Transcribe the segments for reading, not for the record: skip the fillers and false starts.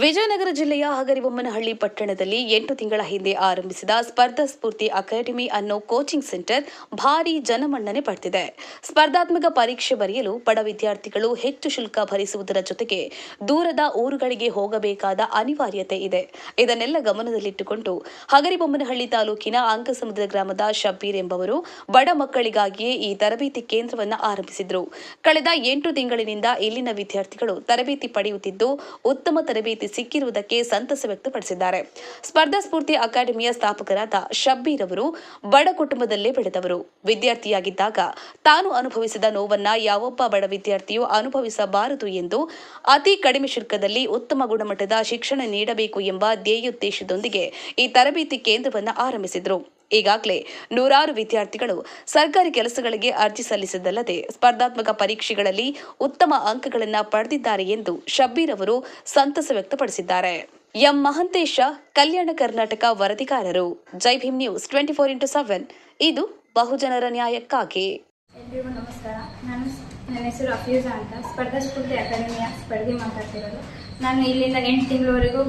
ವಿಜಯನಗರ ಜಿಲ್ಲೆಯ ಹಗರಿಬೊಮ್ಮನಹಳ್ಳಿ ಪಟ್ಟಣದಲ್ಲಿ 8 ತಿಂಗಳ ಹಿಂದೆ ಆರಂಭಿಸಿದ ಸ್ಪರ್ಧಾ ಸ್ಫೂರ್ತಿ ಅಕಾಡೆಮಿ ಅನ್ನೋ ಕೋಚಿಂಗ್ ಸೆಂಟರ್ ಭಾರೀ ಜನಮನ್ನಣೆ ಪಡೆದಿದೆ. ಸ್ಪರ್ಧಾತ್ಮಕ ಪರೀಕ್ಷೆ ಬರೆಯಲು ಬಡ ವಿದ್ಯಾರ್ಥಿಗಳು ಹೆಚ್ಚು ಶುಲ್ಕ ಭರಿಸುವುದರ ಜೊತೆಗೆ ದೂರದ ಊರುಗಳಿಗೆ ಹೋಗಬೇಕಾದ ಅನಿವಾರ್ಯತೆ ಇದೆ. ಇದನ್ನೆಲ್ಲ ಗಮನದಲ್ಲಿಟ್ಟುಕೊಂಡು ಹಗರಿಬೊಮ್ಮನಹಳ್ಳಿ ತಾಲೂಕಿನ ಅಂಕಸಮುದ್ರ ಗ್ರಾಮದ ಶಬ್ಬೀರ್ ಎಂಬವರು ಬಡ ಮಕ್ಕಳಿಗಾಗಿಯೇ ಈ ತರಬೇತಿ ಕೇಂದ್ರವನ್ನು ಆರಂಭಿಸಿದರು. ಕಳೆದ 8 ತಿಂಗಳಿನಿಂದ ಇಲ್ಲಿನ ವಿದ್ಯಾರ್ಥಿಗಳು ತರಬೇತಿ ಪಡೆಯುತ್ತಿದ್ದು ಉತ್ತಮ ತರಬೇತಿ ಸಿಕ್ಕಿರುವುದಕ್ಕೆ ಸಂತಸ ವ್ಯಕ್ತಪಡಿಸಿದ್ದಾರೆ. ಸ್ಪರ್ಧಾ ಸ್ಫೂರ್ತಿ ಅಕಾಡೆಮಿಯ ಸ್ಥಾಪಕರಾದ ಶಬ್ಬೀರ್ ಅವರು ಬಡ ಕುಟುಂಬದಲ್ಲೇ ಬೆಳೆದವರು. ವಿದ್ಯಾರ್ಥಿಯಾಗಿದ್ದಾಗ ತಾನು ಅನುಭವಿಸಿದ ನೋವನ್ನ ಯಾವೊಬ್ಬ ಬಡ ವಿದ್ಯಾರ್ಥಿಯೂ ಅನುಭವಿಸಬಾರದು ಎಂದು ಅತಿ ಕಡಿಮೆ ಶುಲ್ಕದಲ್ಲಿ ಉತ್ತಮ ಗುಣಮಟ್ಟದ ಶಿಕ್ಷಣ ನೀಡಬೇಕು ಎಂಬ ಧ್ಯೇಯೋದ್ದೇಶದೊಂದಿಗೆ ಈ ತರಬೇತಿ ಕೇಂದ್ರವನ್ನು ಆರಂಭಿಸಿದರು. ಈಗಾಗಲೇ ನೂರಾರು ವಿದ್ಯಾರ್ಥಿಗಳು ಸರ್ಕಾರಿ ಕೆಲಸಗಳಿಗೆ ಅರ್ಜಿ ಸಲ್ಲಿಸಿದ್ದಲ್ಲದೆ ಸ್ಪರ್ಧಾತ್ಮಕ ಪರೀಕ್ಷೆಗಳಲ್ಲಿ ಉತ್ತಮ ಅಂಕಗಳನ್ನು ಪಡೆದಿದ್ದಾರೆ ಎಂದು ಶಬ್ಬೀರ್ ಅವರು ಸಂತಸ ವ್ಯಕ್ತಪಡಿಸಿದ್ದಾರೆ. ಎಂ ಮಹಂತೇಶ, ಕಲ್ಯಾಣ ಕರ್ನಾಟಕ ವರದಿಗಾರರು, ಜೈ ಭೀಮ್ ನ್ಯೂಸ್ 24x7. ಇದು ಬಹುಜನರ ನ್ಯಾಯಕ್ಕಾಗಿ. ಎಲ್ರಿಗೂ ನಮಸ್ಕಾರ. ನನ್ನ ಹೆಸರು ಅಫ್ಯೂಜಾ ಅಂತ. ಸ್ಪರ್ಧಾ ಸ್ಫೂರ್ತಿ ಅಕಾಡೆಮಿಯ ಸ್ಪರ್ಧಿ ಮಾತಾಡ್ತಿರೋದು. ನಾನು ಇಲ್ಲಿಂದ 8 ತಿಂಗಳವರೆಗೂ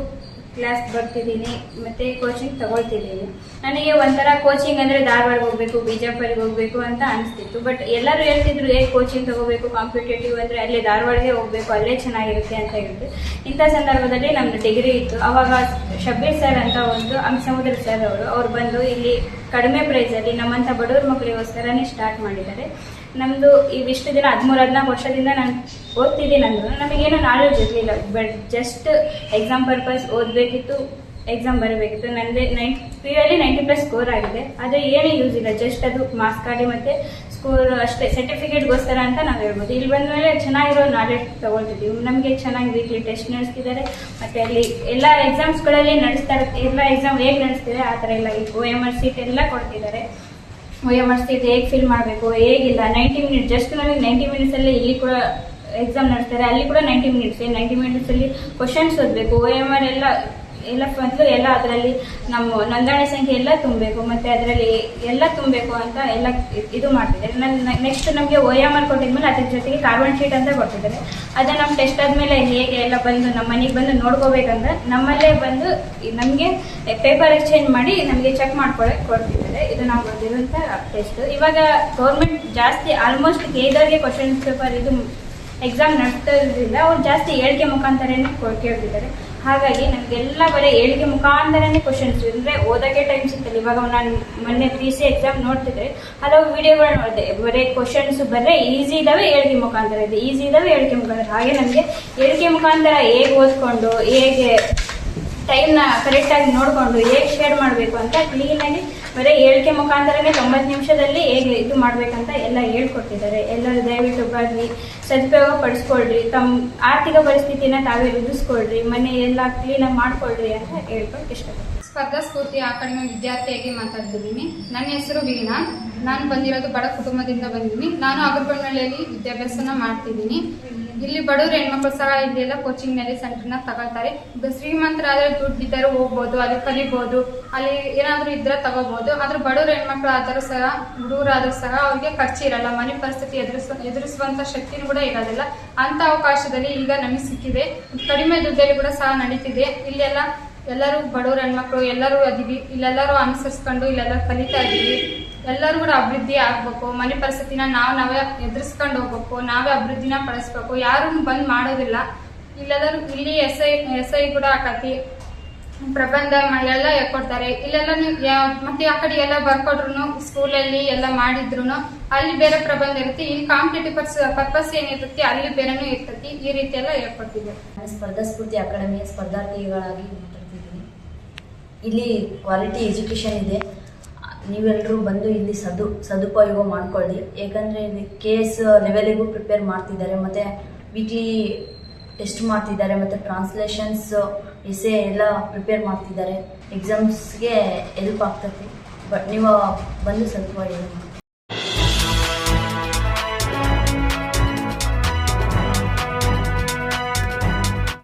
ಕ್ಲಾಸ್ ಬರ್ತಿದ್ದೀನಿ ಮತ್ತು ಕೋಚಿಂಗ್ ತಗೊಳ್ತಿದ್ದೀನಿ. ನನಗೆ ಒಂಥರ ಕೋಚಿಂಗ್ ಅಂದರೆ ಧಾರವಾಡ ಹೋಗಬೇಕು, ಬಿಜಾಪುರಿಗೆ ಹೋಗಬೇಕು ಅಂತ ಅನಿಸ್ತಿತ್ತು. ಬಟ್ ಎಲ್ಲರೂ ಹೇಳ್ತಿದ್ರು ಕೋಚಿಂಗ್ ತಗೋಬೇಕು, ಕಾಂಪಿಟೇಟಿವ್ ಅಂದರೆ ಅಲ್ಲೇ ಧಾರವಾಡಗೆ ಹೋಗಬೇಕು, ಅಲ್ಲೇ ಚೆನ್ನಾಗಿರುತ್ತೆ ಅಂತ ಹೇಳಿದ್ರು. ಇಂಥ ಸಂದರ್ಭದಲ್ಲಿ ನಮ್ಮದು ಡಿಗ್ರಿ ಇತ್ತು. ಆವಾಗ ಶಬ್ಬೀರ್ ಸರ್ ಅಂತ ಒಂದು ಅಂಕಸಮುದ್ರ ಸರ್ ಅವ್ರು ಬಂದು ಇಲ್ಲಿ ಕಡಿಮೆ ಪ್ರೈಸಲ್ಲಿ ನಮ್ಮಂಥ ಬಡವ್ರ ಮಕ್ಕಳಿಗೋಸ್ಕರನೇ ಸ್ಟಾರ್ಟ್ ಮಾಡಿದ್ದಾರೆ. ನಮ್ಮದು ಇವಿಷ್ಟು ದಿನ 13-14 ವರ್ಷದಿಂದ ನಾನು ಓದ್ತಿದ್ದೀನಿ ಅಂದ್ರು ನಮಗೇನು ನಾಲೆಡ್ಜ್ ಇರಲಿಲ್ಲ. ಬಟ್ ಜಸ್ಟ್ ಎಕ್ಸಾಮ್ ಪರ್ಪಸ್ ಓದಬೇಕಿತ್ತು, ಎಕ್ಸಾಮ್ ಬರಬೇಕಿತ್ತು. ನನ್ನದೇ PU-ಅಲ್ಲಿ 90+ ಸ್ಕೋರ್ ಆಗಿದೆ. ಆದರೆ ಏನೂ ಯೂಸ್ ಇಲ್ಲ, ಜಸ್ಟ್ ಅದು ಮಾರ್ಕ್ಸ್ ಕಾರ್ಡಿ ಮತ್ತು ಸ್ಕೋರ್ ಅಷ್ಟೇ, ಸರ್ಟಿಫಿಕೇಟ್ಗೋಸ್ಕರ ಅಂತ ನಾವು ಹೇಳ್ಬೋದು. ಇಲ್ಲಿ ಬಂದ ಮೇಲೆ ಚೆನ್ನಾಗಿರೋ ನಾಲೆಡ್ಜ್ ತಗೊಳ್ತಿದ್ದೀವಿ. ನಮಗೆ ಚೆನ್ನಾಗಿ ವೀಕ್ಲಿ ಟೆಸ್ಟ್ ನಡೆಸ್ತಿದ್ದಾರೆ ಮತ್ತು ಅಲ್ಲಿ ಎಲ್ಲ ಎಕ್ಸಾಮ್ಸ್ಗಳಲ್ಲಿ ನಡೆಸ್ತಾರೆ. ಎಲ್ಲ ಎಕ್ಸಾಮ್ ಹೇಗೆ ನಡೆಸ್ತಿದ್ದಾರೆ ಆ ಥರ ಎಲ್ಲ OMR ಸೀಟ್ ಎಲ್ಲ ಕೊಡ್ತಿದ್ದಾರೆ. OMR ಸೀಟ್ ಹೇಗೆ ಫಿಲ್ ಮಾಡಬೇಕು, ಹೇಗಿಲ್ಲ, 90 ಮಿನಿಟ್ಸ್ ಜಸ್ಟ್ ನಮಗೆ 90 ಮಿನಿಟ್ಸಲ್ಲಿ ಇಲ್ಲಿ ಕೂಡ ಎಕ್ಸಾಮ್ ನಡೆಸ್ತಾರೆ. ಅಲ್ಲಿ ಕೂಡ 90 ಮಿನಿಟ್ಸಲ್ಲಿ ಕ್ವಶನ್ಸ್ ಓದಬೇಕು. OMR ಎಲ್ಲ ಅದರಲ್ಲಿ ನಮ್ಮ ನೋಂದಣಿ ಸಂಖ್ಯೆ ಎಲ್ಲ ತುಂಬಬೇಕು ಮತ್ತು ಅದರಲ್ಲಿ ಎಲ್ಲ ತುಂಬಬೇಕು ಅಂತ ಎಲ್ಲ ಇದು ಮಾಡ್ತಿದ್ದಾರೆ. ನೆಕ್ಸ್ಟ್ ನಮಗೆ OMR ಕೊಟ್ಟಿದ್ಮೇಲೆ ಅದ್ರ ಜೊತೆಗೆ ಕಾರ್ಬನ್ ಶೀಟ್ ಅಂತ ಕೊಡ್ತಿದ್ದಾರೆ. ಅದನ್ನು ನಮ್ಮ ಟೆಸ್ಟ್ ಆದಮೇಲೆ ಹೇಗೆ ಎಲ್ಲ ಬಂದು ನಮ್ಮ ಮನೆಗೆ ಬಂದು ನೋಡ್ಕೋಬೇಕಂದ್ರೆ ನಮ್ಮಲ್ಲೇ ಬಂದು ನಮಗೆ ಪೇಪರ್ ಎಕ್ಸ್ಚೇಂಜ್ ಮಾಡಿ ನಮಗೆ ಚೆಕ್ ಮಾಡ್ಕೊಳ್ಳೋಕೆ ಕೊಡ್ತಿದ್ದಾರೆ. ಇದು ನಾವು ಬಂದಿರುವಂಥ ಟೆಸ್ಟ್. ಇವಾಗ ಗೌರ್ಮೆಂಟ್ ಜಾಸ್ತಿ ಆಲ್ಮೋಸ್ಟ್ ಕೇದರ್ಗೆ ಕ್ವಶನ್ಸ್ ಪೇಪರ್ ಇದು ಎಕ್ಸಾಮ್ ನಡೆಸೋದ್ರಿಂದ ಅವ್ರು ಜಾಸ್ತಿ ಹೇಳಿಕೆ ಮುಖಾಂತರನೇ ಕೇಳ್ತಿದ್ದಾರೆ. ಹಾಗಾಗಿ ನಮಗೆಲ್ಲ ಬರೀ ಹೇಳಿಕೆ ಮುಖಾಂತರನೇ ಕ್ವಶನ್ಸ್ ಅಂದರೆ ಓದೋಕ್ಕೆ ಟೈಮ್ ಸಿಗ್ತಲ್ಲ. ಇವಾಗ ನಾನು ಮೊನ್ನೆ PC ಎಕ್ಸಾಮ್ ನೋಡ್ತಿದ್ರೆ ಹಲವು ವಿಡಿಯೋಗಳು ನೋಡಿದೆ. ಬರೀ ಕ್ವಶನ್ಸ್ ಬರೀ ಈಸಿ ಇದ್ದಾವೆ, ಹೇಳಿಕೆ ಮುಖಾಂತರ ಇದೆ, ಈಸಿ ಇದ್ದಾವೆ, ಹೇಳಿಕೆ ಮುಖಾಂತರ. ಹಾಗೆ ನಮಗೆ ಹೇಳಿಕೆ ಮುಖಾಂತರ ಹೇಗೆ ಓದ್ಕೊಂಡು ಹೇಗೆ ಟೈಮ್ನ ಕರೆಕ್ಟಾಗಿ ನೋಡಿಕೊಂಡು ಹೇಗೆ ಶೇರ್ ಮಾಡಬೇಕು ಅಂತ ಕ್ಲೀನಾಗಿ ಬರೀ ಹೇಳಿಕೆ ಮುಖಾಂತರನೇ 90 ನಿಮಿಷದಲ್ಲಿ ಹೇಗೆ ಇದು ಮಾಡಬೇಕಂತ ಎಲ್ಲ ಹೇಳ್ಕೊಡ್ತಿದ್ದಾರೆ. ಎಲ್ಲರೂ ದಯವಿಟ್ಟು ಬರ್ರಿ, ಸದುಪಯೋಗ ಪಡಿಸ್ಕೊಳ್ರಿ, ತಮ್ಮ ಆರ್ಥಿಕ ಪರಿಸ್ಥಿತಿನ ತಾವೇ ವೃದ್ಧಿಸ್ಕೊಳ್ರಿ, ಮನೆ ಎಲ್ಲ ಕ್ಲೀನಾಗಿ ಮಾಡ್ಕೊಳ್ರಿ ಅಂತ ಹೇಳ್ಕೊಂಡು ಇಷ್ಟಪಡ್ತೀನಿ. ಸ್ಪರ್ಧಾ ಸ್ಫೂರ್ತಿ ಅಕಾಡೆಮಿ ವಿದ್ಯಾರ್ಥಿಯಾಗಿ ಮಾತಾಡ್ತಿದ್ದೀನಿ. ನನ್ನ ಹೆಸರು ವೀಣಾ. ನಾನು ಬಂದಿರೋದು ಬಡ ಕುಟುಂಬದಿಂದ ಬಂದಿದ್ದೀನಿ. ನಾನು ಹಗರಿಬೊಮ್ಮನಹಳ್ಳಿಯಲ್ಲಿ ವಿದ್ಯಾಭ್ಯಾಸನ ಮಾಡ್ತಿದ್ದೀನಿ. ಇಲ್ಲಿ ಬಡವರು ಹೆಣ್ಮಕ್ಳು ಸಹ ಇಲ್ಲೆಲ್ಲ ಕೋಚಿಂಗ್ನಲ್ಲಿ ಸೆಂಟರ್ನ ತಗೊಳ್ತಾರೆ. ಶ್ರೀಮಂತರಾದ್ರೆ ದುಡ್ಡಿದ್ದರೆ ಹೋಗ್ಬೋದು, ಅಲ್ಲಿ ಕಲಿಬೋದು, ಅಲ್ಲಿ ಏನಾದರೂ ಇದ್ರೆ ತಗೋಬಹುದು. ಆದ್ರೆ ಬಡವರು ಹೆಣ್ಮಕ್ಳು ಆದರೂ ಸಹ, ಹುಡುಗರಾದ್ರೂ ಸಹ ಅವ್ರಿಗೆ ಖರ್ಚು ಇರಲ್ಲ, ಮನೆ ಪರಿಸ್ಥಿತಿ ಎದುರಿಸುವಂತ ಶಕ್ತಿನೂ ಕೂಡ ಇರೋದಿಲ್ಲ. ಅಂತ ಅವಕಾಶದಲ್ಲಿ ಈಗ ನಮಗೆ ಸಿಕ್ಕಿದೆ. ಕಡಿಮೆ ದುಡ್ಡಲ್ಲಿ ಕೂಡ ಸಹ ನಡೀತಿದೆ. ಇಲ್ಲೆಲ್ಲ ಎಲ್ಲರೂ ಬಡವರು ಹೆಣ್ಮಕ್ಳು ಎಲ್ಲರೂ ಅದೀವಿ. ಇಲ್ಲೆಲ್ಲರೂ ಅನುಸರಿಸ್ಕೊಂಡು ಇಲ್ಲೆಲ್ಲರೂ ಕಲಿತಾ ಇದ್ದೀವಿ. ಎಲ್ಲರೂ ಕೂಡ ಅಭಿವೃದ್ಧಿ ಆಗ್ಬೇಕು. ಮನೆ ಪರಿಸ್ಥಿತಿನ ನಾವೇ ಎದುರಿಸ್ಕೊಂಡು ಹೋಗ್ಬೇಕು, ನಾವೇ ಅಭಿವೃದ್ಧಿನ ಪಡಿಸ್ಬೇಕು. ಯಾರು ಬಂದ್ ಮಾಡೋದಿಲ್ಲ. ಇಲ್ಲೆಲ್ಲರೂ ಇಲ್ಲಿ ಎಸ್ ಐ ಕೂಡ ಹಾಕತಿ, ಪ್ರಬಂಧ ಎಲ್ಲ ಹೇಳ್ಕೊಡ್ತಾರೆ. ಇಲ್ಲೆಲ್ಲ ಮತ್ತೆ ಆ ಕಡೆ ಎಲ್ಲ ಬರ್ಕೊಟ್ರು ಸ್ಕೂಲಲ್ಲಿ ಎಲ್ಲ ಮಾಡಿದ್ರು ಅಲ್ಲಿ ಬೇರೆ ಪ್ರಬಂಧ ಇರುತ್ತೆ. ಇಲ್ಲಿ ಕಾಂಪಿಟೇಟಿವ್ ಪರ್ಪಸ್ ಏನಿರುತ್ತೆ ಅಲ್ಲಿ ಬೇರೆನೂ ಇರ್ತತಿ. ಈ ರೀತಿ ಎಲ್ಲ ಹೇಳ್ಕೊಡ್ತಿದ್ದಾರೆ. ಸ್ಪರ್ಧಾ ಸ್ಫೂರ್ತಿ ಅಕಾಡೆಮಿಯ ಸ್ಪರ್ಧಾರ್ಥಿಗಳಾಗಿ ಮಾತಾಡ್ತಿದ್ದೀನಿ. ಇಲ್ಲಿ ಕ್ವಾಲಿಟಿ ಎಜುಕೇಷನ್ ಇದೆ. ನೀವೆಲ್ಲರೂ ಬಂದು ಇಲ್ಲಿ ಸದುಪಯೋಗ ಮಾಡ್ಕೊಳ್ಳಿ. ಏಕೆಂದರೆ ಇಲ್ಲಿ KS ಲೆವೆಲಿಗೂ ಪ್ರಿಪೇರ್ ಮಾಡ್ತಿದ್ದಾರೆ ಮತ್ತು ವೀಕ್ಲಿ ಟೆಸ್ಟ್ ಮಾಡ್ತಿದ್ದಾರೆ ಮತ್ತು ಟ್ರಾನ್ಸ್ಲೇಷನ್ಸ್ ಎಸ್ಸೆ ಎಲ್ಲ ಪ್ರಿಪೇರ್ ಮಾಡ್ತಿದ್ದಾರೆ. ಎಕ್ಸಾಮ್ಸ್ಗೆ ಹೆಲ್ಪ್ ಆಗ್ತದೆ. ಬಟ್ ನೀವು ಬಂದು ಸದುಪಯೋಗ